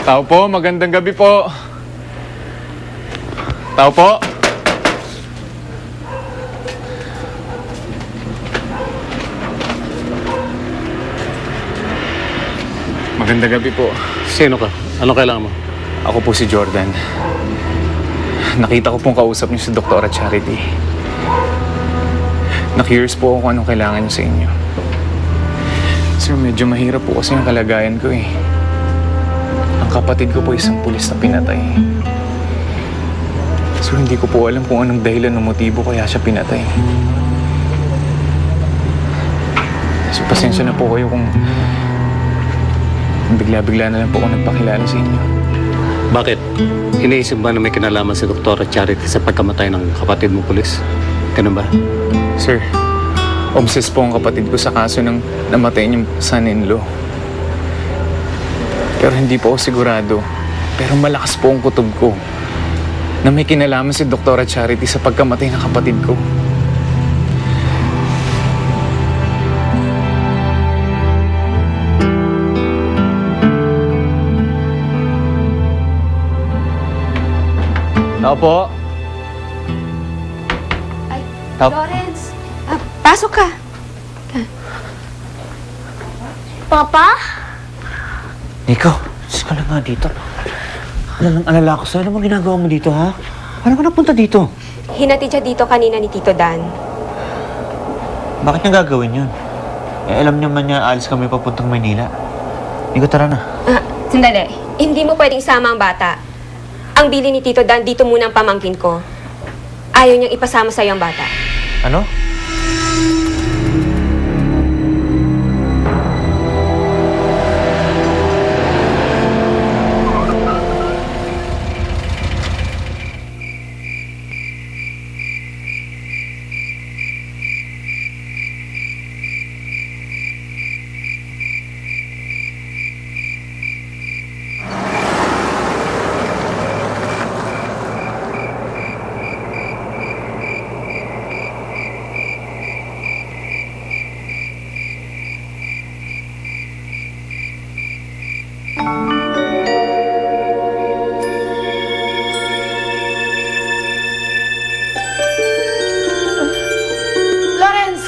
Tao po, magandang gabi po. Tao po. Magandang gabi po. Sino ka? Ano kailangan mo? Ako po si Jordan. Nakita ko pong kausap niyo si Doktora Charity. Na-curious po ako kung anong kailangan niyo sa inyo. Sir, medyo mahirap po kasi yung kalagayan ko eh. Ang kapatid ko po isang pulis na pinatay. So hindi ko po alam kung anong dahilan o motibo kaya siya pinatay. So pasensya na po kayo kung bigla-bigla na lang po ako nagpakilala sa inyo. Bakit? Iniisip ba na may kinalaman si Dr. Charity sa pagkamatay ng kapatid mo pulis? Ganun ba? Sir, obsessed po ang kapatid ko sa kaso ng namatay niyang son-in-law. Pero hindi po ako sigurado. Pero malakas po ang kutob ko na may kinalaman si Dr. Charity sa pagkamatay ng kapatid ko. Tao po. Ay, Tao. Lawrence. Pasok ka. Papa? Nico, Diyos ka lang nga dito. Alala ko sa'yo. Ano mo ginagawa mo dito, ha? Paano ka napunta dito? Hinatid siya dito kanina ni Tito Dan. Bakit niya gagawin yun? Eh, alam niyo man niya, alis kami papuntang Maynila. Nico, tara na. Sandali. Hindi mo pwedeng isama ang bata. Ang bili ni Tito Dan, dito muna ang pamangkin ko. Ayaw niyang ipasama sa'yo ang bata. Ano? Lawrence!